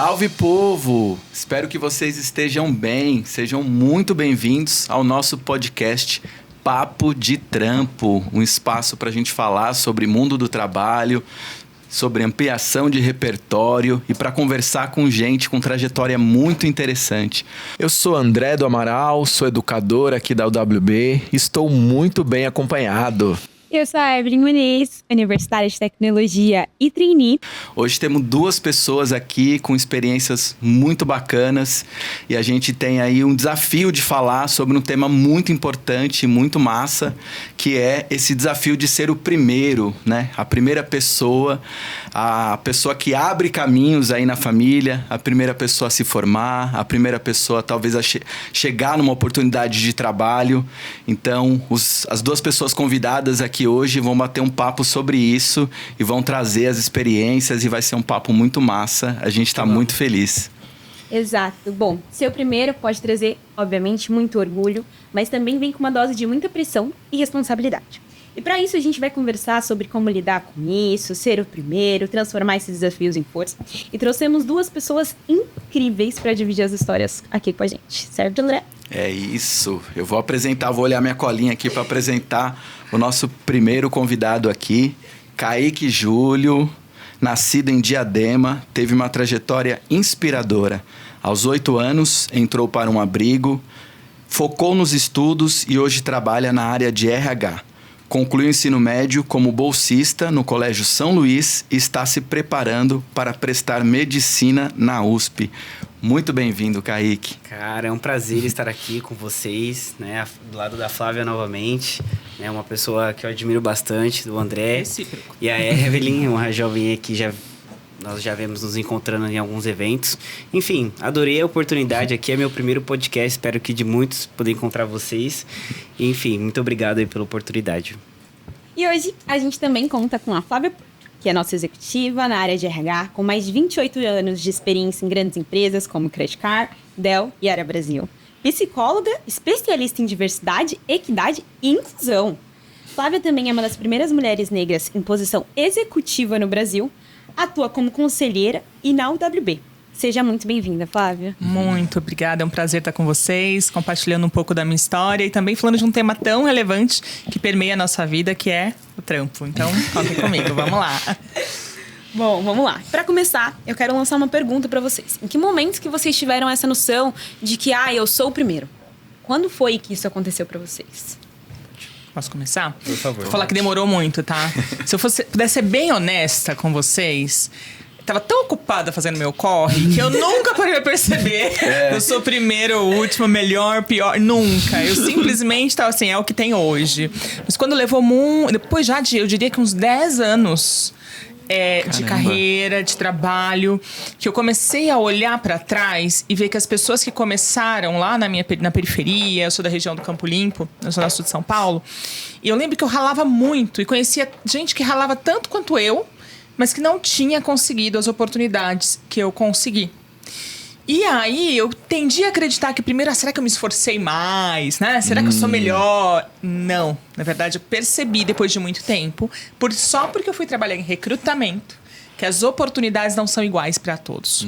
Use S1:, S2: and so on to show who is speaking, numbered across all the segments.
S1: Salve, povo! Espero que vocês estejam bem, sejam muito bem-vindos ao nosso podcast Papo de Trampo, um espaço para a gente falar sobre mundo do trabalho, sobre ampliação de repertório e para conversar com gente com trajetória muito interessante.
S2: Eu sou André do Amaral, sou educador aqui da UWB e estou muito bem acompanhado.
S3: Eu sou a Evelyn Muniz, universitária de tecnologia e trainee.
S1: Hoje temos duas pessoas aqui com experiências muito bacanas e a gente tem aí um desafio de falar sobre um tema muito importante, muito massa, que é esse desafio de ser o primeiro, né? A primeira pessoa, a pessoa que abre caminhos aí na família, a primeira pessoa a se formar, a primeira pessoa talvez a chegar numa oportunidade de trabalho. Então, as duas pessoas convidadas aqui hoje vão bater um papo sobre isso e vão trazer as experiências e vai ser um papo muito massa. A gente está muito feliz.
S3: Exato. Bom, ser o primeiro pode trazer, obviamente, muito orgulho, mas também vem com uma dose de muita pressão e responsabilidade. E para isso a gente vai conversar sobre como lidar com isso, ser o primeiro, transformar esses desafios em força. E trouxemos duas pessoas incríveis para dividir as histórias aqui com a gente. Certo, André?
S1: É isso. Eu vou olhar minha colinha aqui para apresentar o nosso primeiro convidado aqui, Kaique Júlio, nascido em Diadema, teve uma trajetória inspiradora. Aos 8 anos, entrou para um abrigo, focou nos estudos e hoje trabalha na área de RH. Concluiu o ensino médio como bolsista no Colégio São Luís e está se preparando para prestar medicina na USP. Muito bem-vindo, Kaique.
S4: Cara, é um prazer estar aqui com vocês, né? Do lado da Flávia novamente, né? Uma pessoa que eu admiro bastante, do André.
S5: Recíproco.
S4: E a Evelyn, uma jovem que nós já vemos nos encontrando em alguns eventos. Enfim, adorei a oportunidade aqui, é meu primeiro podcast, espero que de muitos poder encontrar vocês. Enfim, muito obrigado aí pela oportunidade.
S3: E hoje a gente também conta com a Flávia, que é nossa executiva na área de RH, com mais de 28 anos de experiência em grandes empresas como Credicard, Dell e Área Brasil. Psicóloga, especialista em diversidade, equidade e inclusão. Flávia também é uma das primeiras mulheres negras em posição executiva no Brasil, atua como conselheira e na UWB. Seja muito bem-vinda, Flávia.
S5: Muito obrigada, é um prazer estar com vocês, compartilhando um pouco da minha história e também falando de um tema tão relevante que permeia a nossa vida, que é o trampo. Então, contem comigo, vamos lá.
S3: Bom, vamos lá. Para começar, eu quero lançar uma pergunta para vocês. Em que momentos que vocês tiveram essa noção de que, eu sou o primeiro? Quando foi que isso aconteceu para vocês?
S5: Posso começar?
S4: Por favor.
S5: Vou falar que demorou muito, tá? Se eu pudesse ser bem honesta com vocês, tava tão ocupada fazendo meu corre que eu nunca parei pra perceber. Eu sou o primeiro, o último, melhor, pior. Nunca. Eu simplesmente tava assim, é o que tem hoje. Mas quando levou depois já eu diria que uns 10 anos de carreira, de trabalho, que eu comecei a olhar pra trás e ver que as pessoas que começaram lá na periferia, eu sou da região do Campo Limpo, eu sou da sul de São Paulo, e eu lembro que eu ralava muito e conhecia gente que ralava tanto quanto eu, mas que não tinha conseguido as oportunidades que eu consegui. E aí eu tendi a acreditar que primeiro, será que eu me esforcei mais, né? Será que eu sou melhor? Não. Na verdade, eu percebi depois de muito tempo, só porque eu fui trabalhar em recrutamento, que as oportunidades não são iguais para todos.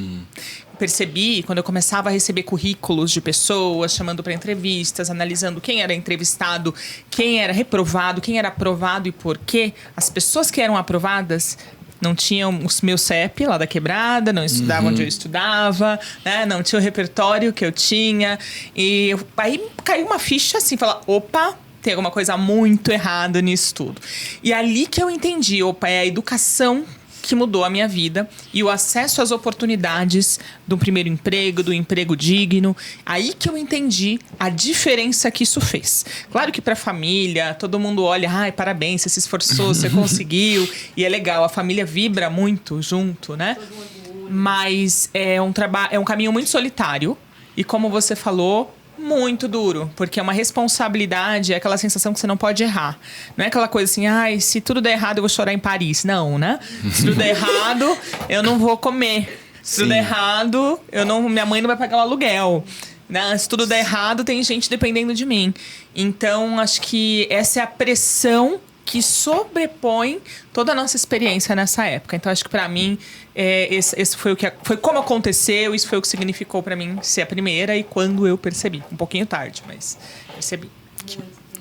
S5: Percebi quando eu começava a receber currículos de pessoas, chamando para entrevistas, analisando quem era entrevistado, quem era reprovado, quem era aprovado e por quê. As pessoas que eram aprovadas não tinham o meu CEP lá da quebrada, não estudavam onde eu estudava, né? Não tinha o repertório que eu tinha. E aí caiu uma ficha assim, falar, opa, tem alguma coisa muito errada nisso tudo. E ali que eu entendi, é a educação que mudou a minha vida e o acesso às oportunidades do primeiro emprego, do emprego digno. Aí que eu entendi a diferença que isso fez. Claro que para a família, todo mundo olha, parabéns, você se esforçou, você conseguiu. E é legal, a família vibra muito junto, né? Mas é um caminho muito solitário. E como você falou, muito duro, porque é uma responsabilidade, é aquela sensação que você não pode errar. Não é aquela coisa assim, se tudo der errado eu vou chorar em Paris. Não, né? Se tudo der errado, eu não vou comer. Se tudo der errado, minha mãe não vai pagar o aluguel. Né? Se tudo der errado, tem gente dependendo de mim. Então, acho que essa é a pressão que sobrepõe toda a nossa experiência nessa época. Então, acho que para mim, esse foi foi como aconteceu, isso foi o que significou para mim ser a primeira e quando eu percebi. Um pouquinho tarde, mas percebi.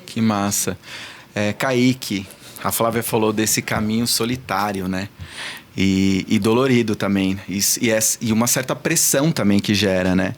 S1: Que massa. Kaique, a Flávia falou desse caminho solitário, né? E dolorido também. E uma certa pressão também que gera, né?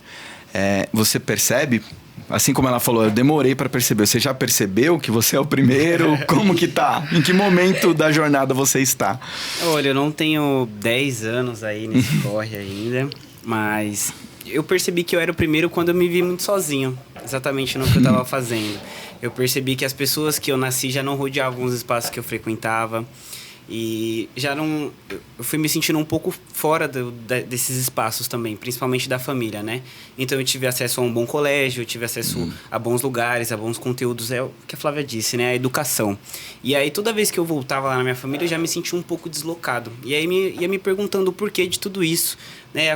S1: Você percebe... Assim como ela falou, eu demorei para perceber. Você já percebeu que você é o primeiro? Como que tá? Em que momento da jornada você está?
S4: Olha, eu não tenho 10 anos aí nesse corre ainda, mas eu percebi que eu era o primeiro quando eu me vi muito sozinho, exatamente no que eu estava fazendo. Eu percebi que as pessoas que eu nasci já não rodeavam os espaços que eu frequentava. E já não... Eu fui me sentindo um pouco fora desses espaços também, principalmente da família, né? Então eu tive acesso a um bom colégio, eu tive acesso a bons lugares, a bons conteúdos, é o que a Flávia disse, né? A educação. E aí toda vez que eu voltava lá na minha família, eu já me sentia um pouco deslocado. E aí ia me perguntando o porquê de tudo isso, né?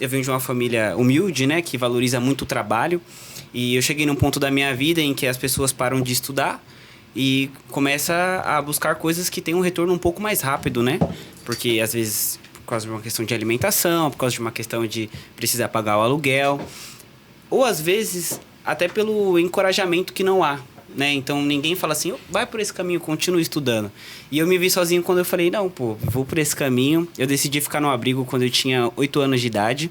S4: Eu venho de uma família humilde, né? Que valoriza muito o trabalho. E eu cheguei num ponto da minha vida em que as pessoas param de estudar e começa a buscar coisas que têm um retorno um pouco mais rápido, né? Porque, às vezes, por causa de uma questão de alimentação, por causa de uma questão de precisar pagar o aluguel, ou, às vezes, até pelo encorajamento que não há, né? Então, ninguém fala assim, vai por esse caminho, continua estudando. E eu me vi sozinho quando eu falei, não, vou por esse caminho. Eu decidi ficar no abrigo quando eu tinha 8 anos de idade,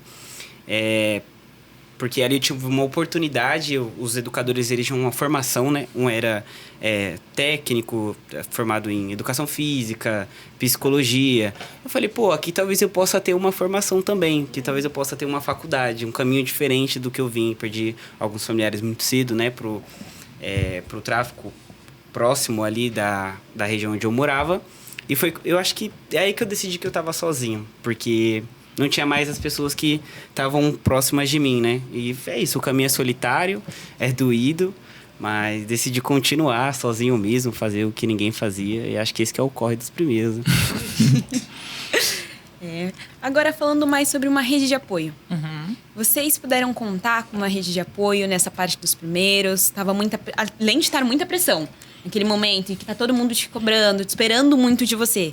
S4: porque ali eu tive uma oportunidade, os educadores eles tinham uma formação, né? Um era técnico, formado em educação física, psicologia. Eu falei, aqui talvez eu possa ter uma formação também, que talvez eu possa ter uma faculdade, um caminho diferente do que eu vim. Perdi alguns familiares muito cedo, né? Pro tráfico próximo ali da região onde eu morava. E eu acho que é aí que eu decidi que eu estava sozinho, porque... não tinha mais as pessoas que estavam próximas de mim, né? E é isso, o caminho é solitário, é doído, mas decidi continuar sozinho mesmo, fazer o que ninguém fazia. E acho que esse que é o corre dos primeiros.
S3: Agora, falando mais sobre uma rede de apoio. Vocês puderam contar com uma rede de apoio nessa parte dos primeiros? Além de estar muita pressão, naquele momento em que tá todo mundo te cobrando, te esperando muito de você.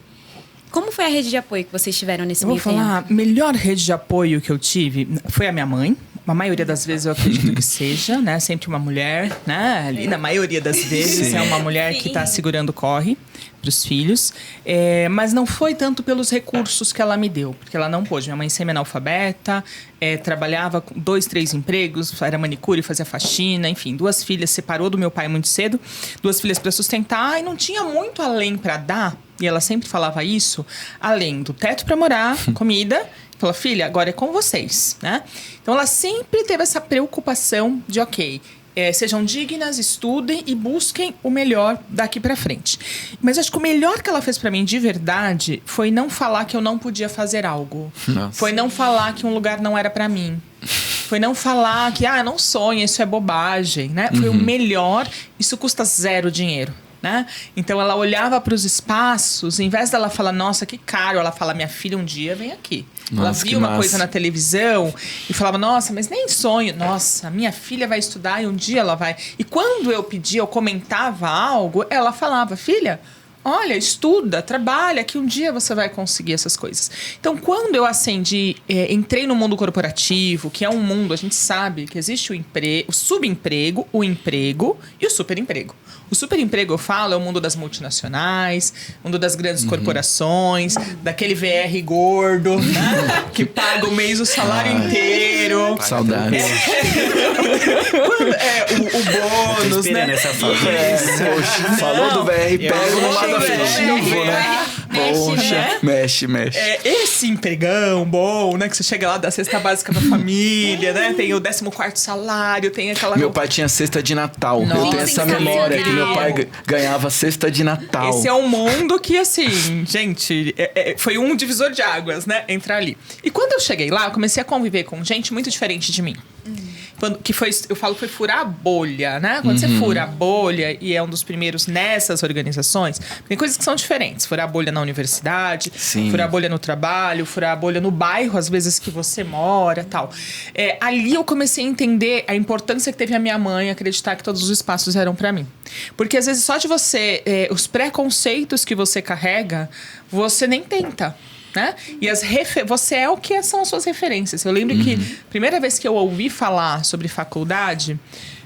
S3: Como foi a rede de apoio que vocês tiveram nesse meio tempo?
S5: Eu vou falar, a melhor rede de apoio que eu tive foi a minha mãe. A maioria das vezes eu acredito que seja, né? Sempre uma mulher, né? Ali na maioria das vezes é uma mulher que está segurando o corre para os filhos. Mas não foi tanto pelos recursos que ela me deu, porque ela não pôde. Minha mãe semi-analfabeta, trabalhava com 2, 3 empregos, era manicure, fazia faxina, enfim. 2 filhas, separou do meu pai muito cedo, 2 filhas para sustentar e não tinha muito além para dar. E ela sempre falava isso, além do teto para morar, comida. Falou, filha, agora é com vocês, né? Então, ela sempre teve essa preocupação de, sejam dignas, estudem e busquem o melhor daqui para frente. Mas acho que o melhor que ela fez para mim, de verdade, foi não falar que eu não podia fazer algo. Nossa. Foi não falar que um lugar não era para mim. Foi não falar que, não sonha, isso é bobagem, né? Foi o melhor, isso custa 0 dinheiro. Né? Então ela olhava para os espaços, em vez dela falar, nossa, que caro, ela fala, minha filha um dia vem aqui. Nossa, ela via uma coisa na televisão e falava, nossa, mas nem sonho, nossa, minha filha vai estudar e um dia ela vai. E quando eu pedia, eu comentava algo, ela falava, filha, olha, estuda, trabalha, que um dia você vai conseguir essas coisas. Então, quando eu entrei no mundo corporativo, que é um mundo, a gente sabe que existe o subemprego, o emprego e o superemprego. O superemprego, eu falo, é o mundo das multinacionais, o mundo das grandes corporações, daquele VR gordo, né? Que paga o mês o salário inteiro.
S2: Saudade.
S5: O bônus, né?
S4: Nessa
S1: Falou do VR, pega no lado afetivo, né?
S3: Poxa,
S1: mexe.
S5: Esse empregão bom, né? Que você chega lá, dá cesta básica pra família, né? Tem o 14º salário, tem aquela...
S1: Meu pai tinha cesta de Natal.
S5: Nossa,
S1: eu tenho essa memória que meu pai ganhava cesta de Natal.
S5: Esse é um mundo que, assim, gente, foi um divisor de águas, né? Entrar ali. E quando eu cheguei lá, eu comecei a conviver com gente muito diferente de mim. eu falo que foi furar a bolha, né? Quando você fura a bolha e é um dos primeiros nessas organizações, tem coisas que são diferentes. Furar a bolha na universidade, furar a bolha no trabalho, furar a bolha no bairro, às vezes que você mora, tal. Ali eu comecei a entender a importância que teve a minha mãe acreditar que todos os espaços eram para mim. Porque às vezes só de você, os preconceitos que você carrega, você nem tenta. Né? E você é o que são as suas referências. Eu lembro que a primeira vez que eu ouvi falar sobre faculdade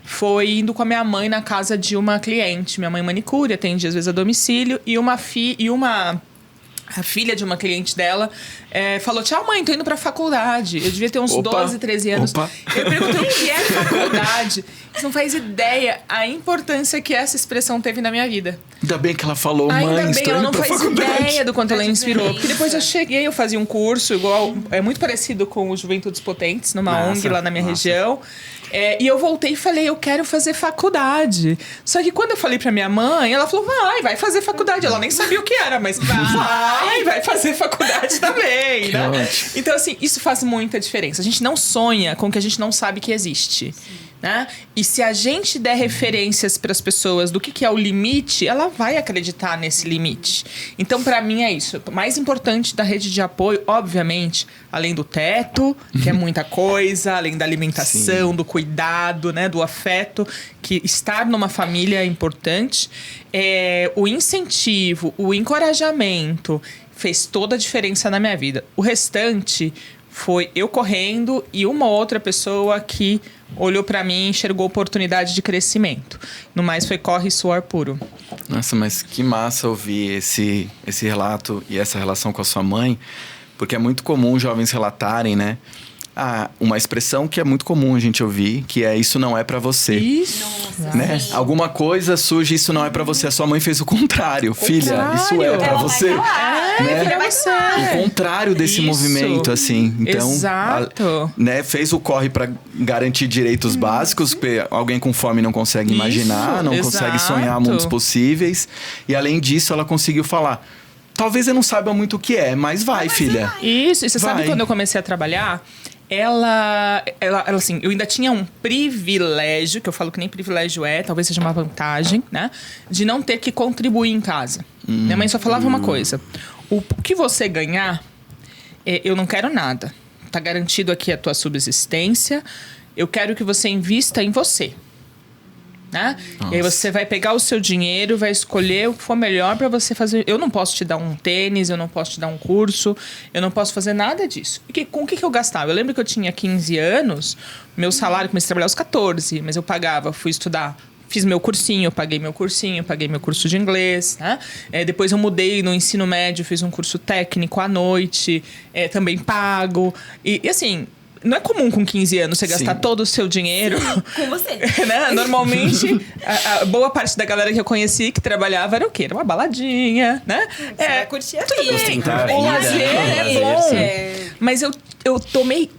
S5: foi indo com a minha mãe na casa de uma cliente. Minha mãe manicure, atende às vezes a domicílio. E a filha de uma cliente dela falou: tchau, mãe, tô indo pra faculdade. Eu devia ter uns 12, 13 anos. Eu perguntei o que é faculdade. Você não faz ideia a importância que essa expressão teve na minha vida.
S1: Ainda bem que ela falou, mãe,
S5: ainda bem, ela não faz
S1: faculdade.
S5: ideia do quanto ela inspirou. Porque depois eu cheguei, eu fazia um curso igual, muito parecido com o Juventudes Potentes, numa ONG lá na minha região. E eu voltei e falei: eu quero fazer faculdade. Só que quando eu falei pra minha mãe, ela falou: vai fazer faculdade. Ela nem sabia o que era, mas vai fazer faculdade também, né? Então, assim, isso faz muita diferença. A gente não sonha com o que a gente não sabe que existe. Né? E se a gente der referências para as pessoas do que é o limite, ela vai acreditar nesse limite. Então, para mim, é isso. O mais importante da rede de apoio, obviamente, além do teto, que é muita coisa, além da alimentação, do cuidado, né, do afeto, que estar numa família é importante, o incentivo, o encorajamento fez toda a diferença na minha vida. O restante foi eu correndo e uma outra pessoa que olhou pra mim e enxergou oportunidade de crescimento. No mais, foi corre e suor puro.
S1: Nossa, mas que massa ouvir esse relato e essa relação com a sua mãe, porque é muito comum jovens relatarem, né? Uma expressão que é muito comum a gente ouvir, que é: isso não é pra você.
S5: Isso.
S1: Né? Alguma coisa surge, isso não é pra você. A sua mãe fez o contrário. Filha, isso é pra você.
S5: Filha, você.
S1: O contrário desse movimento, assim. Então,
S5: exato.
S1: Né, fez o corre pra garantir direitos básicos, porque alguém com fome não consegue imaginar, não consegue sonhar mundos possíveis. E além disso, ela conseguiu falar: talvez eu não saiba muito o que é, mas vai, filha.
S5: Isso. E você sabe quando eu comecei a trabalhar, ela assim, eu ainda tinha um privilégio, que eu falo que nem privilégio talvez seja uma vantagem, né? De não ter que contribuir em casa. Minha mãe só falava uma coisa: o que você ganhar, eu não quero nada. Tá garantido aqui a tua subsistência. Eu quero que você invista em você. Né? E aí você vai pegar o seu dinheiro, vai escolher o que for melhor para você fazer. Eu não posso te dar um tênis, eu não posso te dar um curso, eu não posso fazer nada disso. Com o que eu gastava? Eu lembro que eu tinha 15 anos, meu salário, comecei a trabalhar aos 14, mas eu pagava, fui estudar, fiz meu cursinho, paguei meu curso de inglês, né? Depois eu mudei no ensino médio, fiz um curso técnico à noite, também pago. E assim, não é comum com 15 anos você gastar todo o seu dinheiro.
S3: Sim, com você.
S5: Né? Normalmente, a boa parte da galera que eu conheci que trabalhava era o quê? Era uma baladinha, né?
S3: Você vai curtir a vida.
S4: Ostentar a
S5: O
S4: vida.
S5: lazer é bom. Mas eu tomei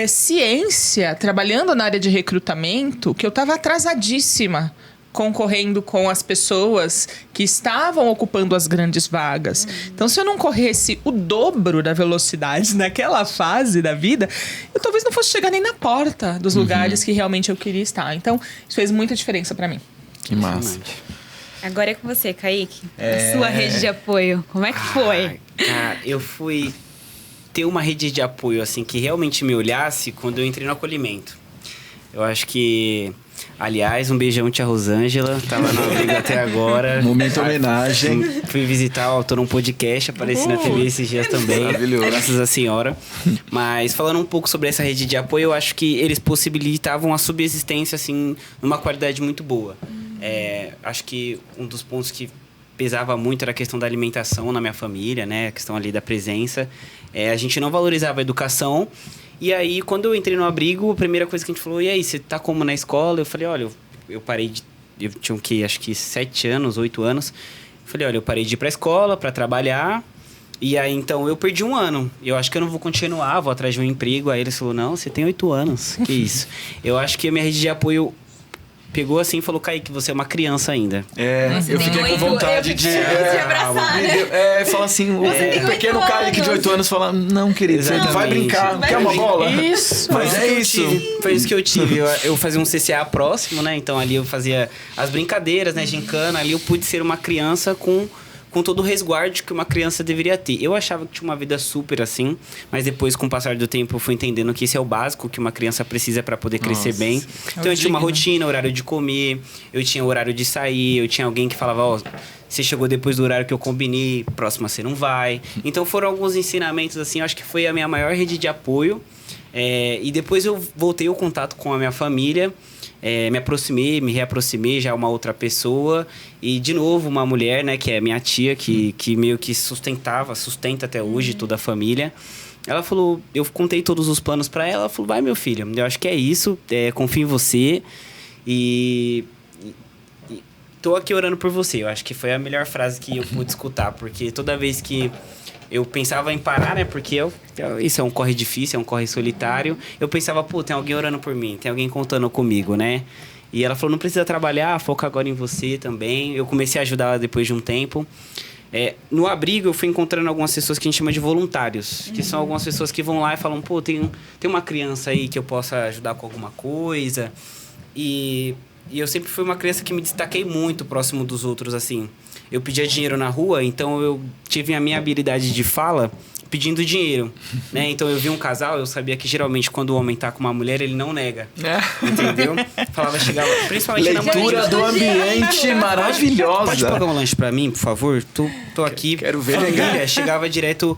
S5: ciência, trabalhando na área de recrutamento, que eu estava atrasadíssima concorrendo com as pessoas que estavam ocupando as grandes vagas. Então, se eu não corresse o dobro da velocidade naquela fase da vida, eu talvez não fosse chegar nem na porta dos lugares que realmente eu queria estar. Então, isso fez muita diferença para mim.
S1: Que massa.
S3: Agora é com você, Kaique. A sua rede de apoio. Como é que foi?
S4: Cara, eu fui ter uma rede de apoio, assim, que realmente me olhasse quando eu entrei no acolhimento. Eu acho que... Aliás, um beijão, tia Rosângela. Tava no abrigo até agora.
S1: Momento homenagem.
S4: Fui visitar o autor um podcast, apareci na TV esses dias também.
S1: Maravilhoso.
S4: Graças à senhora. Mas falando um pouco sobre essa rede de apoio, eu acho que eles possibilitavam a subsistência, assim, numa qualidade muito boa. Acho que um dos pontos que pesava muito era a questão da alimentação na minha família, né? A questão ali da presença. A gente não valorizava a educação. E aí, quando eu entrei no abrigo, a primeira coisa que a gente falou: e aí, você tá como na escola? Eu falei: olha, eu parei de... Eu tinha o quê? Acho que 7 anos, 8 anos. Eu falei: olha, eu parei de ir pra escola, pra trabalhar. E aí, então, eu perdi um ano. Eu acho que eu não vou continuar, vou atrás de um emprego. Aí eles falaram: não, você tem 8 anos. Que isso? Eu acho que a minha rede de apoio pegou assim e falou, Kaique, você é uma criança ainda.
S1: Eu fiquei com vontade de
S3: abraçar, né?
S1: fala assim, o
S3: tem 8
S1: pequeno Kaique de 8 anos fala, não, querido, você
S4: Exatamente.
S1: vai brincar, quer uma bola?
S5: Isso.
S1: Mas é isso.
S4: Foi isso que eu tive. Eu fazia um CCA próximo, né? Então ali eu fazia as brincadeiras, né? Gincana. Ali eu pude ser uma criança com todo o resguardo que uma criança deveria ter. Eu achava que tinha uma vida super assim, mas depois, com o passar do tempo, eu fui entendendo que esse é o básico que uma criança precisa para poder crescer bem. Então eu tinha uma rotina, horário de comer, eu tinha horário de sair, eu tinha alguém que falava, ó, você chegou depois do horário que eu combinei, próxima você não vai. Então foram alguns ensinamentos assim, eu acho que foi a minha maior rede de apoio. E depois eu voltei o contato com a minha família, me aproximei, me reaproximei já uma outra pessoa e de novo uma mulher, né, que é minha tia, que meio que sustenta até hoje toda a família. Ela falou, eu contei todos os planos para ela falou, vai meu filho, eu acho que é isso, confio em você e tô aqui orando por você. Eu acho que foi a melhor frase que eu pude escutar, porque toda vez que eu pensava em parar, né? Porque isso é um corre difícil, é um corre solitário. Eu pensava, pô, tem alguém orando por mim, tem alguém contando comigo, né? E ela falou, não precisa trabalhar, foca agora em você também. Eu comecei a ajudar ela depois de um tempo. No abrigo, eu fui encontrando algumas pessoas que a gente chama de voluntários. Que são algumas pessoas que vão lá e falam, pô, tem uma criança aí que eu possa ajudar com alguma coisa. E eu sempre fui uma criança que me destaquei muito próximo dos outros, assim. Eu pedia dinheiro na rua, então eu tive a minha habilidade de fala pedindo dinheiro, né? Então eu vi um casal, eu sabia que geralmente quando o homem tá com uma mulher, ele não nega. Entendeu? chegava, principalmente
S1: leitura
S4: na
S1: do ambiente maravilhosa.
S4: Pode pagar um lanche pra mim, por favor? Tô aqui.
S1: Quero ver.
S4: Família, chegava direto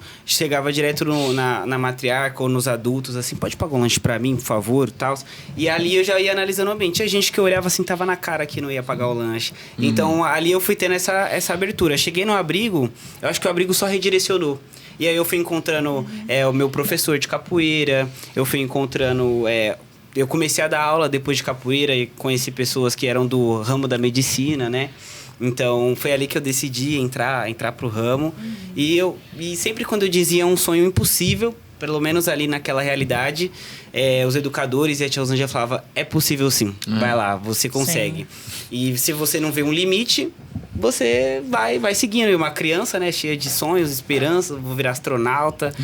S4: na matriarca ou nos adultos, assim, pode pagar um lanche pra mim, por favor, tal. E ali eu já ia analisando o ambiente. Tinha gente que olhava assim, tava na cara que não ia pagar o lanche. Então ali eu fui tendo essa abertura. Cheguei no abrigo, eu acho que o abrigo só redirecionou. E aí eu fui encontrando o meu professor de capoeira, eu fui encontrando... eu comecei a dar aula depois de capoeira e conheci pessoas que eram do ramo da medicina, né? Então foi ali que eu decidi entrar pro ramo. E sempre quando eu dizia um sonho impossível, pelo menos ali naquela realidade, os educadores e a tia Rosângela falavam, é possível sim, vai lá, você consegue. Sim. E se você não vê um limite... você vai seguindo. Uma criança, né, cheia de sonhos, esperanças, vou virar astronauta.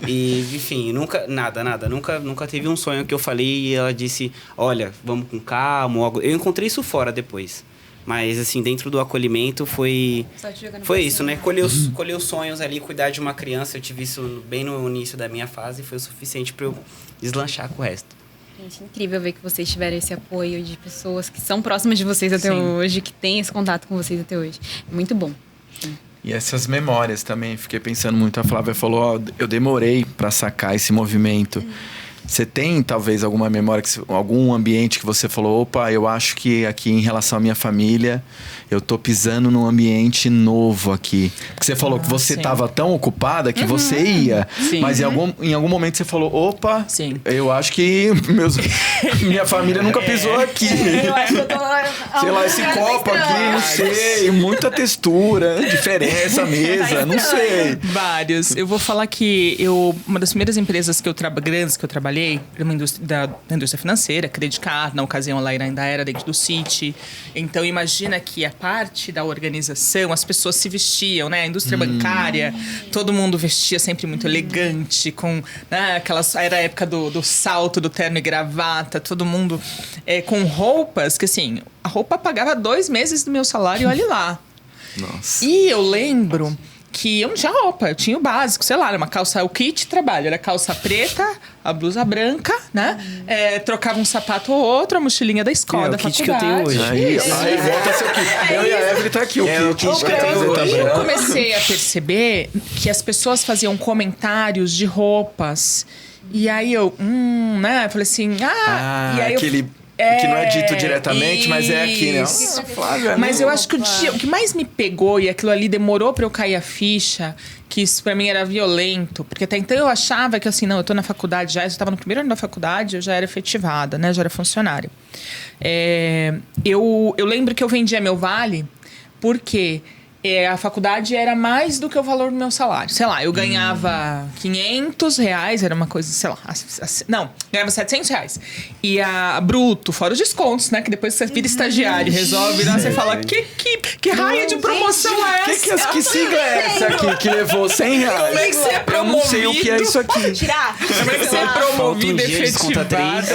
S4: E, enfim, nunca teve um sonho que eu falei e ela disse, olha, vamos com calma. Eu encontrei isso fora depois. Mas, assim, dentro do acolhimento foi isso, né? Colher os sonhos ali, cuidar de uma criança. Eu tive isso bem no início da minha fase e foi o suficiente para eu deslanchar com o resto.
S3: Gente, incrível ver que vocês tiveram esse apoio de pessoas que são próximas de vocês até hoje, que têm esse contato com vocês até hoje. Muito bom. Sim.
S1: E essas memórias também, fiquei pensando muito. A Flávia falou, eu demorei para sacar esse movimento. Você tem, talvez, alguma memória, algum ambiente que você falou, opa, eu acho que aqui em relação à minha família, eu tô pisando num ambiente novo aqui. Porque você falou que você estava tão ocupada que você ia, mas em algum momento você falou, opa, eu acho que minha família nunca pisou aqui.
S3: Eu acho que eu tô...
S1: sei lá, esse copo aqui, não sei, muita textura, diferença, mesa, não sei.
S5: Vários. Eu vou falar que uma das primeiras empresas grandes que eu trabalhei, uma indústria, da indústria financeira, Credit Card, na ocasião ela ainda era dentro do Citi. Então imagina que a parte da organização, as pessoas se vestiam, né? A indústria bancária, todo mundo vestia sempre muito elegante, com, né, era a época do salto, do terno e gravata, todo mundo com roupas que, assim, a roupa pagava 2 meses do meu salário, olha lá.
S1: Nossa.
S5: E eu lembro que eu não tinha roupa, eu tinha o básico, sei lá, era uma calça, o kit trabalho, era calça preta, a blusa branca, né? Trocava um sapato ou outro, a mochilinha da escola, da
S4: faculdade.
S5: É o kit que eu tenho
S4: hoje.
S1: Aí volta a ser o kit. Eu e a Evelyn tá aqui, o kit que eu tenho hoje.
S5: Eu comecei a perceber que as pessoas faziam comentários de roupas, e aí eu, né? Eu falei assim, e aí
S1: aquele... que não é dito diretamente, mas é aqui, né?
S5: Nossa, Flávia, mas eu acho que o que mais me pegou, e aquilo ali demorou pra eu cair a ficha, que isso pra mim era violento, porque até então eu achava que assim, não, eu tô na faculdade já, eu estava no primeiro ano da faculdade, eu já era efetivada, né? Já era funcionária. Eu lembro que eu vendia meu vale porque A faculdade era mais do que o valor do meu salário. Sei lá, eu ganhava R$500, era uma coisa, sei lá... Não, ganhava R$700. E a bruto, fora os descontos, né? Que depois você vira estagiário, resolve, né? Você fala, que raio de promoção é essa?
S2: Que sigla é essa aqui que levou R$100?
S5: Como é que você é promovido?
S2: Eu não sei o que é isso aqui.
S3: Posso tirar?
S5: Como é que você é promovido, efetivado?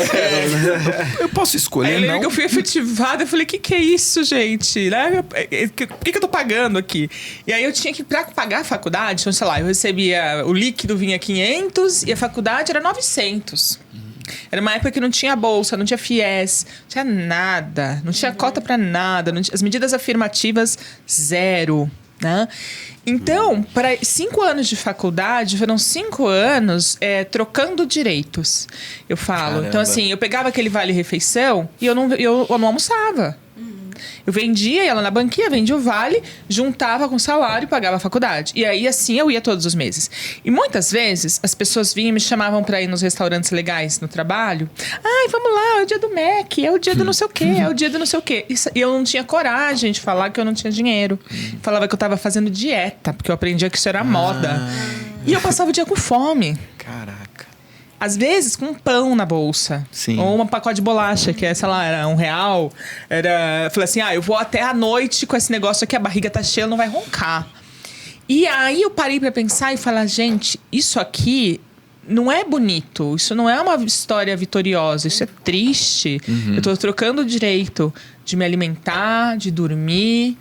S2: Eu posso
S5: Aí
S2: escolher,
S5: eu lembro
S2: não?
S5: que eu fui efetivada, eu falei, que é isso, gente? Né? Por que eu tô pagando aqui? E aí eu tinha que, pra pagar a faculdade, então, sei lá, eu recebia, o líquido vinha 500 e a faculdade era 900. Era uma época que não tinha bolsa, não tinha FIES, não tinha nada, não tinha cota pra nada, as medidas afirmativas, zero, né? Então, para 5 anos de faculdade, foram 5 anos trocando direitos, eu falo.
S2: Caramba.
S5: Então, assim, eu pegava aquele vale-refeição e eu não almoçava. Eu vendia, ia lá na banquinha, vendia o vale, juntava com o salário e pagava a faculdade. E aí, assim, eu ia todos os meses. E muitas vezes, as pessoas vinham e me chamavam pra ir nos restaurantes legais no trabalho. Ai, vamos lá, é o dia do Mac, é o dia do não sei o quê, é o dia do não sei o quê. E eu não tinha coragem de falar que eu não tinha dinheiro. Falava que eu tava fazendo dieta, porque eu aprendia que isso era moda. E eu passava o dia com fome.
S2: Caraca.
S5: Às vezes, com um pão na bolsa.
S2: Sim.
S5: Ou um pacote de bolacha, que sei lá, era R$1. Eu falei assim, eu vou até a noite com esse negócio aqui, a barriga tá cheia, não vai roncar. E aí eu parei pra pensar e falar, gente, isso aqui não é bonito. Isso não é uma história vitoriosa. Isso é triste. Eu tô trocando o direito de me alimentar, de dormir,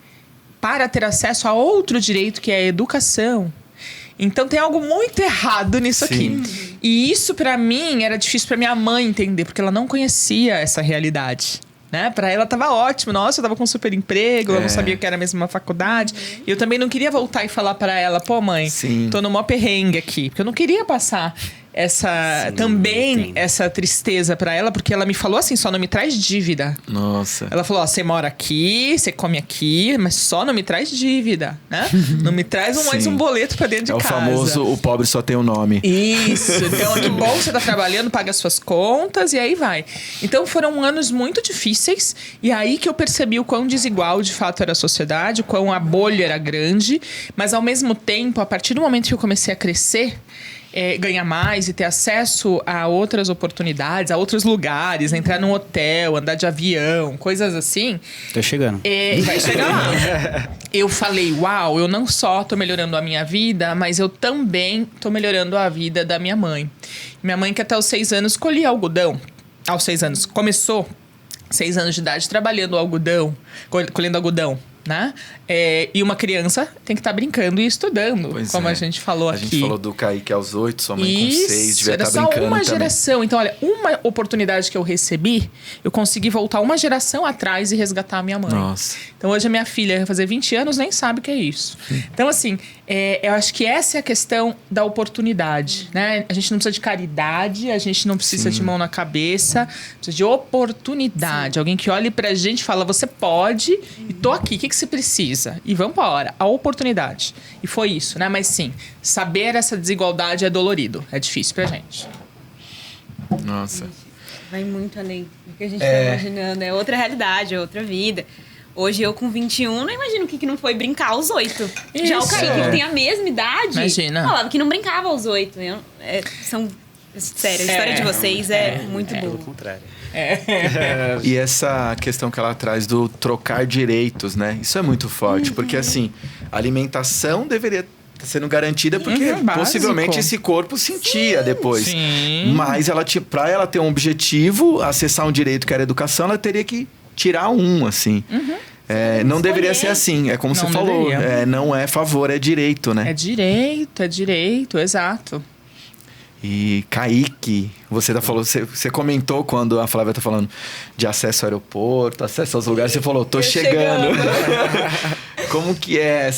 S5: para ter acesso a outro direito, que é a educação. Então tem algo muito errado nisso aqui. E isso pra mim era difícil pra minha mãe entender, porque ela não conhecia essa realidade, né? Pra ela tava ótimo. Nossa, eu tava com um super emprego, eu não sabia que era mesmo uma faculdade. E eu também não queria voltar e falar pra ela, pô, mãe, tô no maior perrengue aqui, porque eu não queria passar essa tristeza pra ela, porque ela me falou assim, só não me traz dívida.
S2: Nossa.
S5: Ela falou, você mora aqui, você come aqui, mas só não me traz dívida, né? Não me traz mais um boleto pra dentro de casa.
S2: É o famoso, o pobre só tem um nome.
S5: Isso. Então, que bom você tá trabalhando, paga as suas contas e aí vai. Então, foram anos muito difíceis e aí que eu percebi o quão desigual de fato era a sociedade, o quão a bolha era grande, mas ao mesmo tempo, a partir do momento que eu comecei a crescer, ganhar mais e ter acesso a outras oportunidades, a outros lugares, entrar num hotel, andar de avião, coisas assim.
S4: Tô chegando.
S5: Vai chegar lá. Eu falei, uau, eu não só tô melhorando a minha vida, mas eu também tô melhorando a vida da minha mãe. Minha mãe, que até os 6 anos colhia algodão. Aos 6 anos. Começou 6 anos de idade trabalhando algodão, colhendo algodão, né? E uma criança tem que estar brincando e estudando, como a gente falou aqui.
S2: A gente falou do Kaique aos 8, sua mãe com 6, devia estar brincando
S5: também. Era só uma geração. Então, olha, uma oportunidade que eu recebi, eu consegui voltar uma geração atrás e resgatar a minha mãe.
S2: Nossa.
S5: Então, hoje a minha filha vai fazer 20 anos, nem sabe o que é isso. Então, assim, eu acho que essa é a questão da oportunidade, né? A gente não precisa de caridade, a gente não precisa de mão na cabeça, precisa de oportunidade. Alguém que olhe pra gente e fala, você pode, e tô aqui, o que você precisa? E vamos embora. A oportunidade. E foi isso, né? Mas sim, saber essa desigualdade é dolorido. É difícil pra gente.
S2: Nossa.
S3: Vai muito além do que a gente tá imaginando. É outra realidade, é outra vida. Hoje eu com 21, não imagino o que não foi brincar aos 8.
S5: Isso.
S3: Já o Kaique, que tem a mesma idade,
S5: Imagina.
S3: falava que não brincava aos 8. Sério, a história de vocês é muito boa.
S4: Pelo contrário.
S2: E essa questão que ela traz do trocar direitos, né? Isso é muito forte, porque assim, a alimentação deveria estar sendo garantida porque possivelmente esse corpo sentia depois.
S5: Sim.
S2: Mas para ela ter um objetivo, acessar um direito que era educação, ela teria que tirar assim. Não deveria ser assim, é como
S5: Não
S2: você falou,
S5: deveria.
S2: não é favor, é direito, né?
S5: É direito, exato.
S2: E Kaique, você comentou quando a Flávia tá falando de acesso ao aeroporto, acesso aos lugares, você falou, tô chegando. Como que é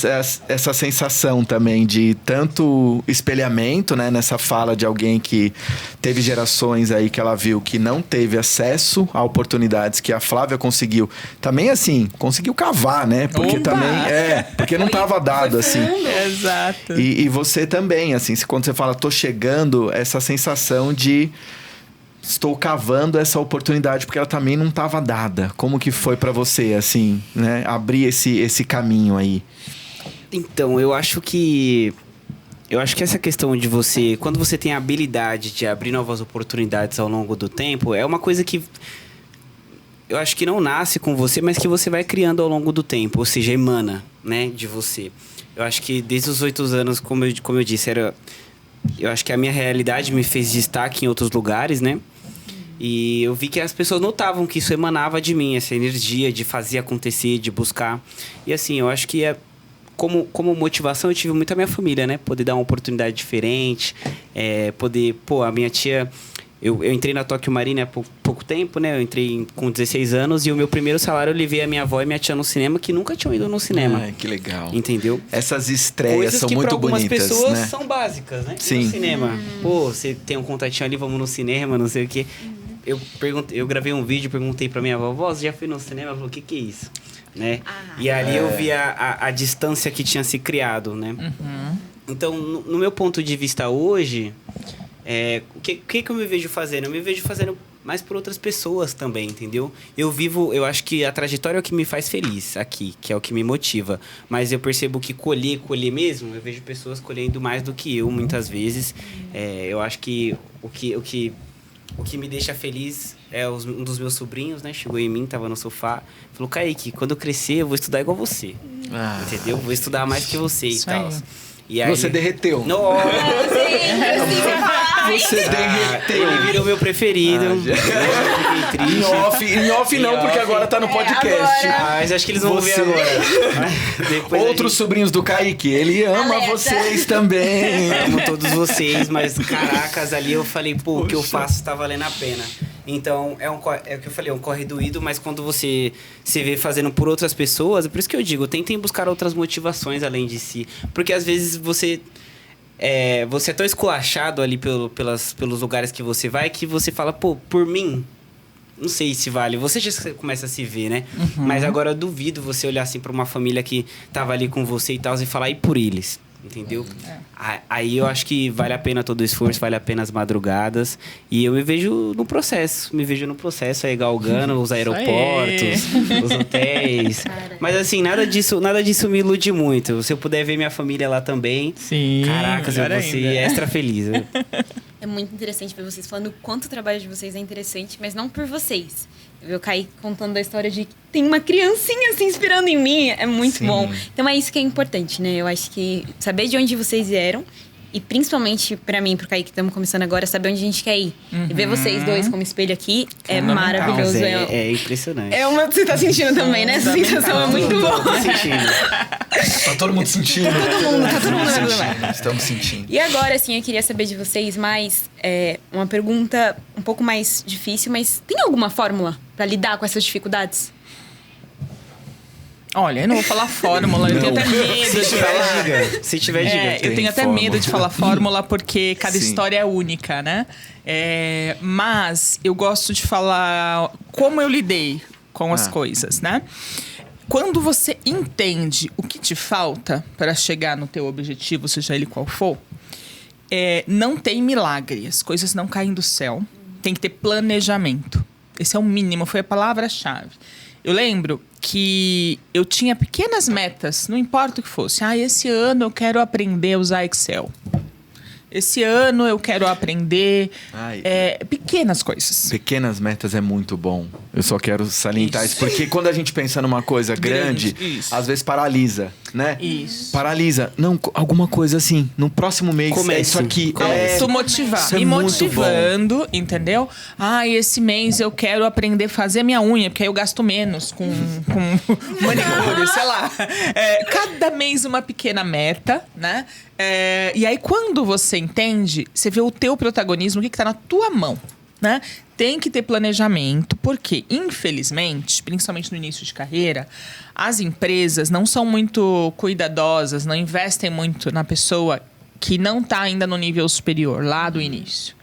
S2: essa sensação também de tanto espelhamento, né, nessa fala de alguém que teve gerações aí que ela viu que não teve acesso a oportunidades que a Flávia conseguiu. Também assim, conseguiu cavar, né? Porque porque não tava dado assim.
S5: Exato.
S2: E você também, assim, quando você fala tô chegando, essa sensação de estou cavando essa oportunidade porque ela também não estava dada. Como que foi para você, assim, né? Abrir esse caminho aí?
S4: Então, eu acho que essa questão de você... Quando você tem a habilidade de abrir novas oportunidades ao longo do tempo, é uma coisa que... Eu acho que não nasce com você, mas que você vai criando ao longo do tempo. Ou seja, emana, né, de você. Eu acho que desde os 8 anos, como eu disse, eu acho que a minha realidade me fez destaque em outros lugares, né? E eu vi que as pessoas notavam que isso emanava de mim, essa energia de fazer acontecer, de buscar. E assim, eu acho que como motivação, eu tive muito a minha família, né? Poder dar uma oportunidade diferente, poder... Pô, a minha tia... Eu entrei na Tóquio Marine há pouco tempo, né? Eu entrei com 16 anos e o meu primeiro salário eu levei a minha avó e minha tia no cinema, que nunca tinham ido no cinema.
S2: Ai, que legal.
S4: Entendeu?
S2: Essas estreias são muito bonitas, né?
S4: Coisas que para algumas pessoas são básicas, né?
S2: Sim.
S4: No cinema. Pô, você tem um contatinho ali, vamos no cinema, não sei o quê. Eu gravei um vídeo, perguntei pra minha avó, você já foi no cinema? Ela falou, o que é isso? Né? E ali eu vi a distância que tinha se criado, né? Então, no meu ponto de vista hoje... o que eu me vejo fazendo? Eu me vejo fazendo mais por outras pessoas também, entendeu? Eu acho que a trajetória é o que me faz feliz aqui, que é o que me motiva. Mas eu percebo que colher mesmo, eu vejo pessoas colhendo mais do que eu, muitas vezes. Eu acho que o que me deixa feliz é um dos meus sobrinhos, né? Chegou em mim, tava no sofá, falou, Kaique, quando eu crescer, eu vou estudar igual você. Entendeu? Vou estudar mais que você e tal. E aí,
S2: você derreteu.
S4: Nossa!
S2: Você derreteu.
S4: Ele virou meu preferido. Eu fiquei triste.
S2: Em off não, porque agora tá no podcast.
S4: Mas acho que eles vão ver agora.
S2: Outros sobrinhos do Kaique, ele ama vocês também.
S4: Amo todos vocês, mas caracas, ali eu falei, pô, o que eu faço tá valendo a pena. Então, é o que eu falei, é um corre doído, mas quando você se vê fazendo por outras pessoas, é por isso que eu digo, tentem buscar outras motivações além de si. Porque às vezes você é tão esculachado ali pelos lugares que você vai, que você fala, pô, por mim, não sei se vale. Você já começa a se ver, né? Mas agora eu duvido você olhar assim pra uma família que tava ali com você e tal, e falar, e por eles? Entendeu? Aí eu acho que vale a pena todo o esforço, vale a pena as madrugadas. E eu me vejo no processo. Aí galgando os aeroportos, os hotéis. Cara. Mas assim, nada disso me ilude muito. Se eu puder ver minha família lá também.
S5: Sim.
S4: Caracas, eu vou ser extra feliz.
S3: É muito interessante ver vocês falando o quanto o trabalho de vocês é interessante, mas não por vocês. Eu caí contando a história de que tem uma criancinha se inspirando em mim, é muito bom. Então é isso que é importante, né? Eu acho que saber de onde vocês vieram, e principalmente pra mim, pro Kaique, que estamos começando agora, saber onde a gente quer ir. E ver vocês dois como espelho aqui é maravilhoso.
S4: É impressionante.
S3: Você tá sentindo também, né? Essa sensação é muito boa.
S4: Tô sentindo.
S2: Tá todo mundo sentindo.
S3: Tá todo mundo
S2: sentindo. Estamos sentindo.
S3: E agora, assim, eu queria saber de vocês mais uma pergunta um pouco mais difícil, mas tem alguma fórmula pra lidar com essas dificuldades?
S5: Olha, eu não vou falar fórmula, eu tenho até medo de falar.
S4: Se tiver, diga.
S5: Eu tenho até medo de falar fórmula, porque cada história é única, né? Mas eu gosto de falar como eu lidei com as coisas, né? Quando você entende o que te falta para chegar no teu objetivo, seja ele qual for, não tem milagre, as coisas não caem do céu. Tem que ter planejamento. Esse é o mínimo, foi a palavra-chave. Eu lembro que eu tinha pequenas metas, não importa o que fosse. Esse ano eu quero aprender a usar Excel. Esse ano eu quero aprender pequenas coisas.
S2: Pequenas metas é muito bom. Eu só quero salientar isso. Porque quando a gente pensa numa coisa grande às vezes paralisa, né?
S5: Isso.
S2: Paralisa. Não, alguma coisa assim. No próximo mês é isso aqui.
S5: Automotivar.
S2: Isso é
S5: me
S2: muito
S5: motivando, entendeu? Esse mês eu quero aprender a fazer minha unha, porque aí eu gasto menos com manicure, sei lá. Cada mês uma pequena meta, né? E aí, quando você entende, você vê o teu protagonismo, o que tá na tua mão, né? Tem que ter planejamento, porque, infelizmente, principalmente no início de carreira, as empresas não são muito cuidadosas, não investem muito na pessoa que não tá ainda no nível superior, lá do início.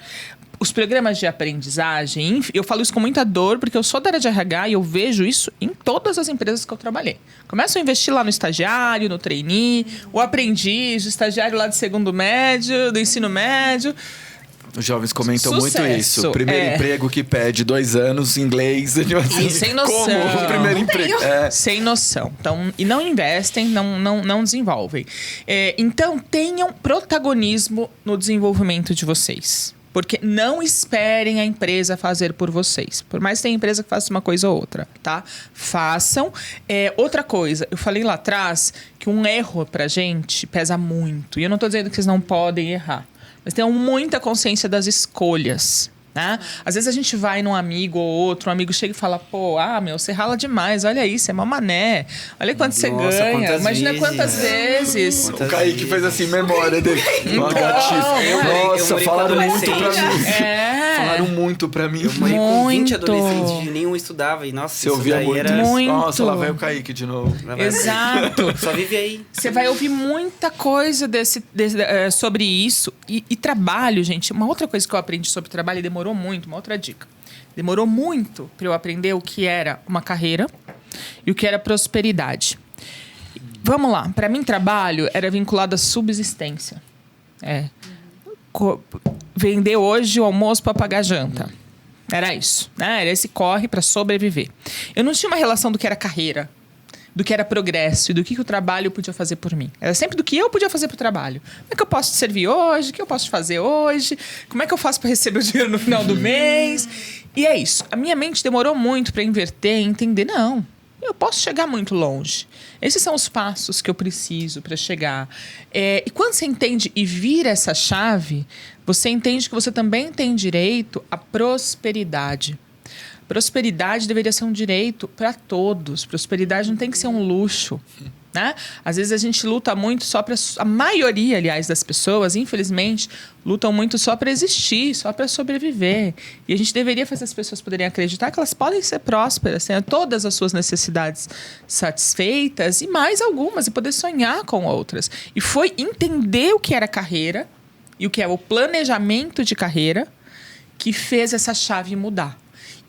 S5: Os programas de aprendizagem, eu falo isso com muita dor, porque eu sou da área de RH e eu vejo isso em todas as empresas que eu trabalhei. Começo a investir lá no estagiário, no trainee, o aprendiz, o estagiário lá do segundo médio, do ensino médio.
S2: Os jovens comentam
S5: Sucesso,
S2: muito isso. Primeiro emprego que pede 2 anos, inglês. Assim,
S5: sem noção.
S2: Como o primeiro emprego?
S5: Sem noção. Então, e não investem, não desenvolvem. Então, tenham protagonismo no desenvolvimento de vocês. Porque não esperem a empresa fazer por vocês. Por mais que tenha empresa que faça uma coisa ou outra, tá? Façam. Outra coisa, eu falei lá atrás que um erro pra gente pesa muito. E eu não tô dizendo que vocês não podem errar. Mas tenham muita consciência das escolhas, né? Às vezes a gente vai num amigo ou outro, um amigo chega e fala, pô, você rala demais, olha aí, você é uma mané, olha quanto você ganha, imagina quantas vezes.
S2: O Kaique fez assim, memória dele. Nossa, falaram muito pra mim. Falaram muito pra mim.
S4: Eu morei com 20 adolescentes, nenhum estudava, e nossa,
S2: você ouvia muito.
S5: Muito.
S2: Nossa, lá vai o Kaique de novo.
S5: Exato.
S4: Só vive aí.
S5: Você vai ouvir muita coisa sobre isso. E trabalho, gente, uma outra coisa que eu aprendi sobre trabalho e demorou muito, uma outra dica. Demorou muito para eu aprender o que era uma carreira e o que era prosperidade. Vamos lá, para mim trabalho era vinculado à subsistência. Vender hoje o almoço para pagar a janta. Era isso, né? Era esse corre para sobreviver. Eu não tinha uma relação do que era carreira, do que era progresso e do que o trabalho podia fazer por mim. Era sempre do que eu podia fazer pro trabalho. Como é que eu posso te servir hoje? O que eu posso te fazer hoje? Como é que eu faço para receber o dinheiro no final do mês? E é isso. A minha mente demorou muito para inverter e entender, não, eu posso chegar muito longe. Esses são os passos que eu preciso para chegar. E quando você entende e vira essa chave, você entende que você também tem direito à prosperidade. Prosperidade deveria ser um direito para todos. Prosperidade não tem que ser um luxo, né? Às vezes a gente luta muito só para... A maioria, aliás, das pessoas, infelizmente, lutam muito só para existir, só para sobreviver. E a gente deveria fazer as pessoas poderem acreditar que elas podem ser prósperas, ter todas as suas necessidades satisfeitas e mais algumas, e poder sonhar com outras. E foi entender o que era carreira e o que é o planejamento de carreira que fez essa chave mudar.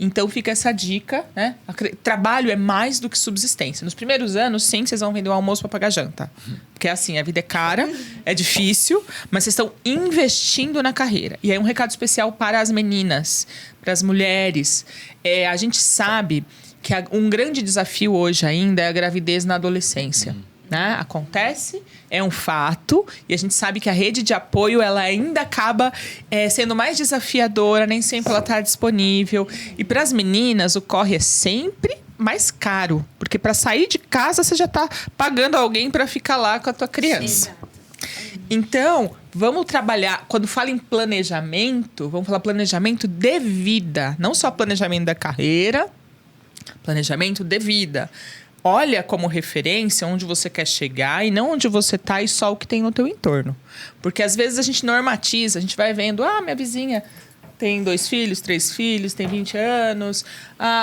S5: Então fica essa dica, né? Trabalho é mais do que subsistência. Nos primeiros anos, sim, vocês vão vender o almoço para pagar janta. Porque assim, a vida é cara, é difícil, mas vocês estão investindo na carreira. E aí um recado especial para as meninas, para as mulheres. A gente sabe que um grande desafio hoje ainda é a gravidez na adolescência. Né? Acontece, é um fato, e a gente sabe que a rede de apoio ela ainda acaba sendo mais desafiadora, nem sempre ela está disponível. E para as meninas, o corre é sempre mais caro, porque para sair de casa você já está pagando alguém para ficar lá com a tua criança. Exato. Então, vamos trabalhar, quando fala em planejamento, vamos falar planejamento de vida, não só planejamento da carreira, planejamento de vida. Olha como referência onde você quer chegar e não onde você está e só o que tem no teu entorno. Porque às vezes a gente normatiza, a gente vai vendo, minha vizinha tem 2 filhos, 3 filhos, tem 20 anos,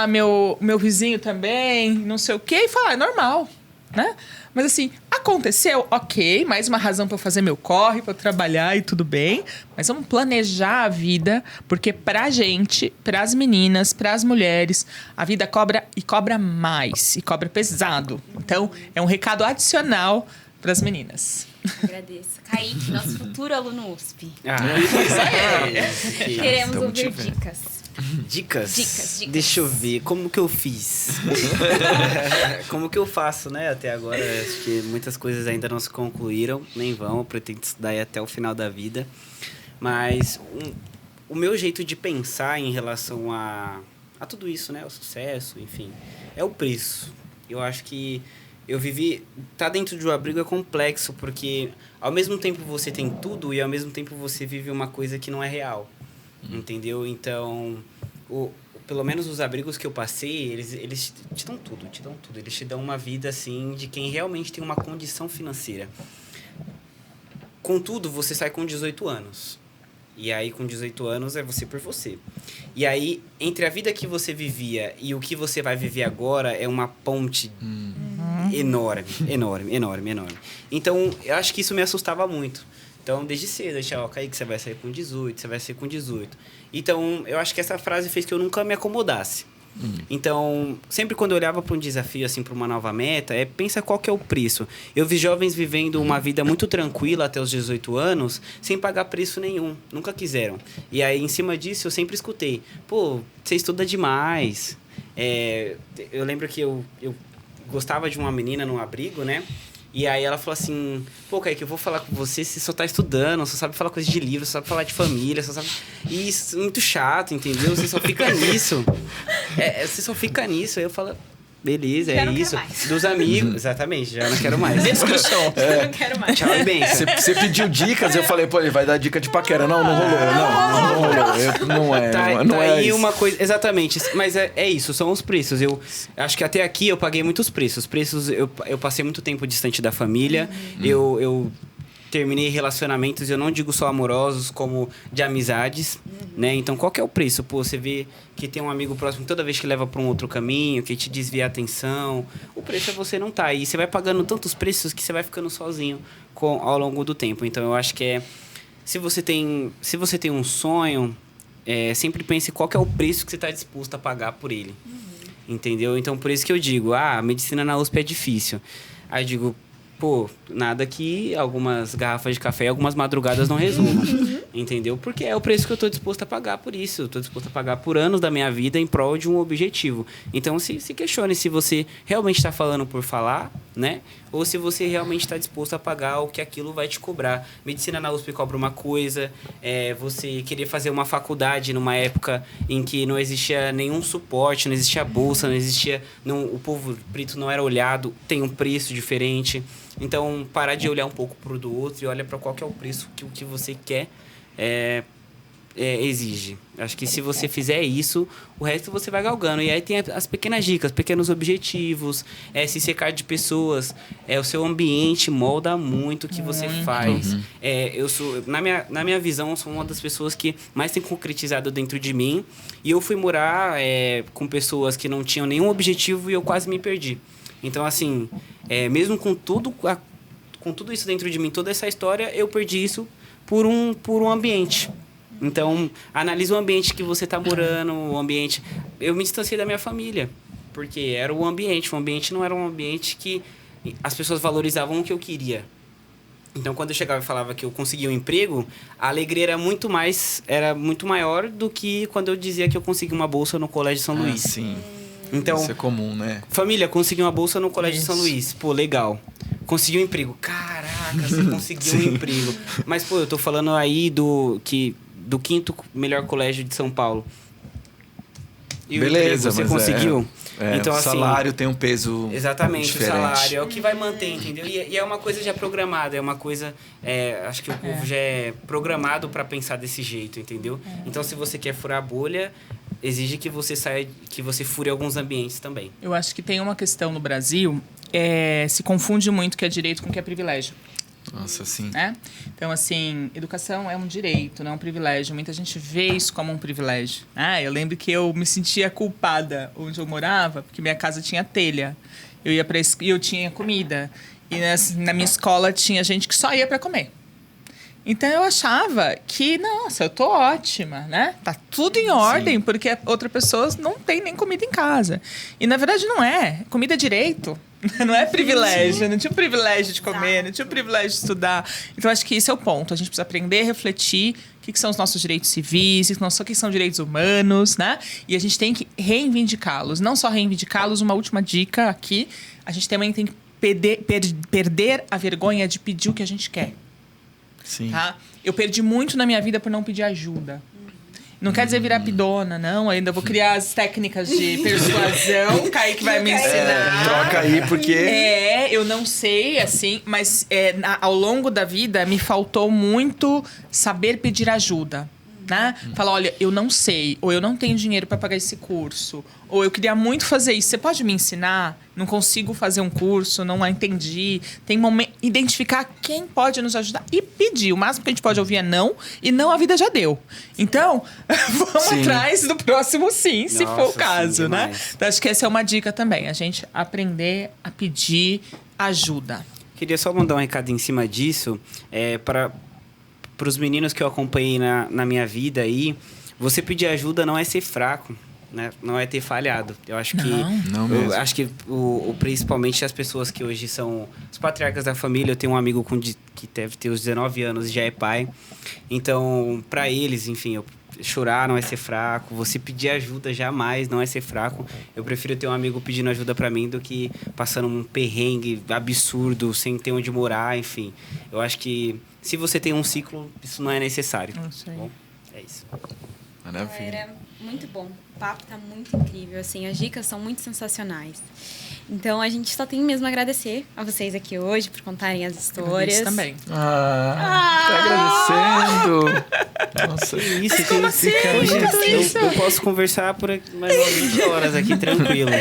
S5: meu vizinho também, não sei o quê, e fala, é normal, né? Mas assim, aconteceu, ok, mais uma razão para eu fazer meu corre, para eu trabalhar e tudo bem, mas vamos planejar a vida, porque pra gente, pras meninas, pras mulheres, a vida cobra e cobra mais, e cobra pesado. Então, é um recado adicional pras meninas.
S3: Agradeço. Kaique, nosso futuro aluno USP.
S5: Isso aí.
S3: Queremos ouvir dicas.
S4: Dicas? Deixa eu ver, como que eu fiz? Como que eu faço, né? Até agora, acho que muitas coisas ainda não se concluíram, nem vão, eu pretendo estudar aí até o final da vida. Mas o meu jeito de pensar em relação a tudo isso, né? O sucesso, enfim, é o preço. Eu acho que eu vivi... Tá dentro de um abrigo é complexo, porque ao mesmo tempo você tem tudo e ao mesmo tempo você vive uma coisa que não é real. Entendeu? Então, pelo menos os abrigos que eu passei, eles te dão tudo. Eles te dão uma vida, assim, de quem realmente tem uma condição financeira. Contudo, você sai com 18 anos. E aí, com 18 anos, é você por você. E aí, entre a vida que você vivia e o que você vai viver agora, é uma ponte enorme. Então, eu acho que isso me assustava muito. Então, desde cedo, eu achava, Kaique, você vai sair com 18, você vai sair com 18. Então, eu acho que essa frase fez que eu nunca me acomodasse. Então, sempre quando eu olhava para um desafio, assim, para uma nova meta, pensa qual que é o preço. Eu vi jovens vivendo uma vida muito tranquila até os 18 anos, sem pagar preço nenhum. Nunca quiseram. E aí, em cima disso, eu sempre escutei. Pô, você estuda demais. Eu lembro que eu gostava de uma menina num abrigo, né? E aí ela falou assim, pô, Kaique, eu vou falar com você, você só tá estudando, só sabe falar coisa de livro, só sabe falar de família, só sabe... E isso é muito chato, entendeu? Você só fica nisso. Você só fica nisso. Aí eu falo, beleza,
S3: Já
S4: é
S3: não quero
S4: isso.
S3: mais.
S4: Dos amigos, exatamente, já não quero mais.
S5: Descruchou.
S3: Eu não quero mais.
S4: Tchau e benção.
S2: Você pediu dicas, eu falei, pô, ele vai dar dica de paquera. Não rolou. Não rolou. Não é
S4: aí
S2: isso.
S4: uma coisa... Exatamente. Mas é isso, são os preços. Eu acho que até aqui eu paguei muitos preços. Preços, eu passei muito tempo distante da família. Eu terminei relacionamentos, eu não digo só amorosos, como de amizades, né? Então, qual que é o preço? Pô, você vê que tem um amigo próximo toda vez que leva para um outro caminho, que te desvia a atenção. O preço é você não tá. E você vai pagando tantos preços que você vai ficando sozinho ao longo do tempo. Então, eu acho que se você tem um sonho, sempre pense qual que é o preço que você está disposto a pagar por ele. Entendeu? Então, por isso que eu digo, a medicina na USP é difícil. Aí eu digo, pô, nada que algumas garrafas de café e algumas madrugadas não resolvam. Entendeu? Porque é o preço que eu estou disposto a pagar por isso. Eu estou disposto a pagar por anos da minha vida em prol de um objetivo. Então, se questione se você realmente está falando por falar, né? Ou se você realmente está disposto a pagar o que aquilo vai te cobrar. Medicina na USP cobra uma coisa. Você querer fazer uma faculdade numa época em que não existia nenhum suporte, não existia bolsa, não existia... o povo preto não era olhado, tem um preço diferente. Então, parar de olhar um pouco para o do outro e olha para qual que é o preço que o que você quer exige. Acho que se você fizer isso, o resto você vai galgando. E aí tem as pequenas dicas, pequenos objetivos, se cercar de pessoas. O seu ambiente molda muito o que você faz. Na minha visão, eu sou uma das pessoas que mais tem concretizado dentro de mim. E eu fui morar com pessoas que não tinham nenhum objetivo e eu quase me perdi. Então, assim, mesmo com tudo isso dentro de mim, toda essa história, eu perdi isso por um ambiente. Então, analise o ambiente que você está morando, o ambiente... Eu me distanciei da minha família, porque era o ambiente. O ambiente não era um ambiente que as pessoas valorizavam o que eu queria. Então, quando eu chegava e falava que eu conseguia um emprego, a alegria era muito maior do que quando eu dizia que eu consegui uma bolsa no Colégio São Luís.
S2: Sim.
S4: Então,
S2: isso é comum, né?
S4: Família, consegui uma bolsa no Colégio São Luís. Pô, legal. Consegui um emprego. Caraca, você conseguiu um emprego. Mas, pô, eu tô falando aí do 5º melhor colégio de São Paulo. E
S2: beleza,
S4: você conseguiu?
S2: Então, o salário tem um peso
S4: exatamente,
S2: diferente.
S4: O salário é o que vai manter, entendeu? E é uma coisa já programada, é uma coisa... acho que o povo já é programado para pensar desse jeito, entendeu? Então, se você quer furar a bolha, exige que você fure alguns ambientes também.
S5: Eu acho que tem uma questão no Brasil, se confunde muito o que é direito com o que é privilégio.
S2: Nossa, sim.
S5: Né? Então, assim, educação é um direito, não é um privilégio. Muita gente vê isso como um privilégio. Eu lembro que eu me sentia culpada onde eu morava, porque minha casa tinha telha. Eu tinha comida. E na minha escola tinha gente que só ia para comer. Então, eu achava que, nossa, eu tô ótima, né? Tá tudo em ordem, porque outra pessoa não tem nem comida em casa. E, na verdade, não é. Comida é direito. Não é privilégio. Não tinha o privilégio de comer, não tinha o privilégio de estudar. Então, acho que esse é o ponto. A gente precisa aprender a refletir o que são os nossos direitos civis, o que são direitos humanos, né? E a gente tem que reivindicá-los. Não só reivindicá-los, uma última dica aqui. A gente também tem que perder a vergonha de pedir o que a gente quer.
S2: Sim.
S5: Tá? Eu perdi muito na minha vida por não pedir ajuda. Não quer dizer virar pidona, não. Ainda vou criar as técnicas de persuasão. O Kaique vai me ensinar.
S2: Troca aí, porque...
S5: eu não sei, assim, mas ao longo da vida me faltou muito saber pedir ajuda. Né? Fala, olha, eu não sei, ou eu não tenho dinheiro para pagar esse curso, ou eu queria muito fazer isso, você pode me ensinar? Não consigo fazer um curso, não entendi. Tem identificar quem pode nos ajudar e pedir. O máximo que a gente pode ouvir é não, e não a vida já deu. Então, vamos atrás do próximo sim, se for o caso, né? Então, acho que essa é uma dica também, a gente aprender a pedir ajuda.
S4: Queria só mandar um recado em cima disso, para os meninos que eu acompanhei na minha vida aí, você pedir ajuda não é ser fraco. né, não é ter falhado. Eu acho que
S2: Não mesmo.
S4: eu acho que principalmente as pessoas que hoje são os patriarcas da família. Eu tenho um amigo que deve ter os 19 anos e já é pai. Então, para eles, enfim, chorar não é ser fraco. Você pedir ajuda jamais não é ser fraco. Eu prefiro ter um amigo pedindo ajuda para mim do que passando um perrengue absurdo sem ter onde morar, enfim. Eu acho que se você tem um ciclo, isso não é necessário.
S5: Não sei.
S4: Bom, é isso.
S2: Maravilha.
S3: Era muito bom. O papo tá muito incrível, assim, as dicas são muito sensacionais. Então, a gente só tem mesmo a agradecer a vocês aqui hoje por contarem as histórias.
S5: Isso também.
S2: Tá agradecendo. Nossa,
S4: Isso,
S5: como assim?
S4: eu posso conversar por mais umas 20 horas aqui, tranquilo.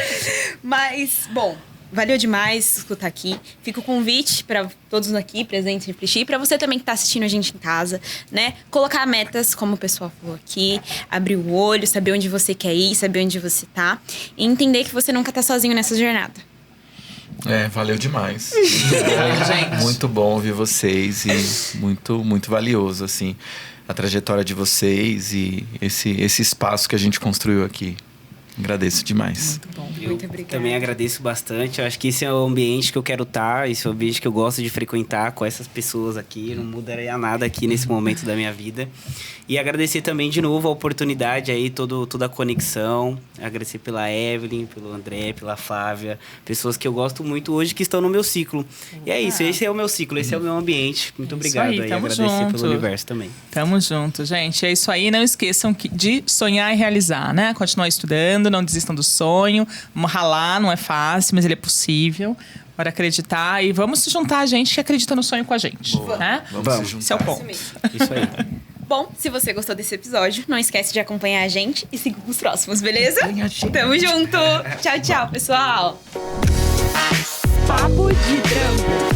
S3: Mas, bom, valeu demais escutar aqui. Fica o convite para todos aqui presentes em Refletir, para você também que está assistindo a gente em casa, né? Colocar metas, como o pessoal falou aqui, abrir o olho, saber onde você quer ir, saber onde você tá e entender que você nunca tá sozinho nessa jornada.
S2: Valeu demais.
S5: gente.
S2: Muito bom ouvir vocês e muito, muito valioso, assim, a trajetória de vocês e esse espaço que a gente construiu aqui. Agradeço demais.
S5: Muito bom.
S3: Muito obrigada.
S4: Também agradeço bastante. Eu acho que esse é o ambiente que eu quero estar, esse é o ambiente que eu gosto de frequentar com essas pessoas aqui. Não mudaria nada aqui nesse momento da minha vida. E agradecer também de novo a oportunidade aí, toda a conexão. Agradecer pela Evelyn, pelo André, pela Flávia. Pessoas que eu gosto muito hoje que estão no meu ciclo. E é isso, esse é o meu ciclo, esse é o meu ambiente. Muito obrigado
S5: aí,
S4: aí,
S5: tamo
S4: agradecer
S5: junto.
S4: pelo universo também.
S5: Tamo junto, gente. É isso aí. Não esqueçam de sonhar e realizar, né? Continuar estudando, não desistam do sonho. Vamos ralar, não é fácil, mas ele é possível. Bora acreditar e vamos se juntar a gente que acredita no sonho com a gente. Né?
S2: Vamos se juntar.
S5: Esse é o ponto.
S4: Isso aí.
S3: Bom, se você gostou desse episódio, não esquece de acompanhar a gente e seguir os próximos, beleza? Tamo junto! Tchau, tchau, pessoal! Papo de Trampo.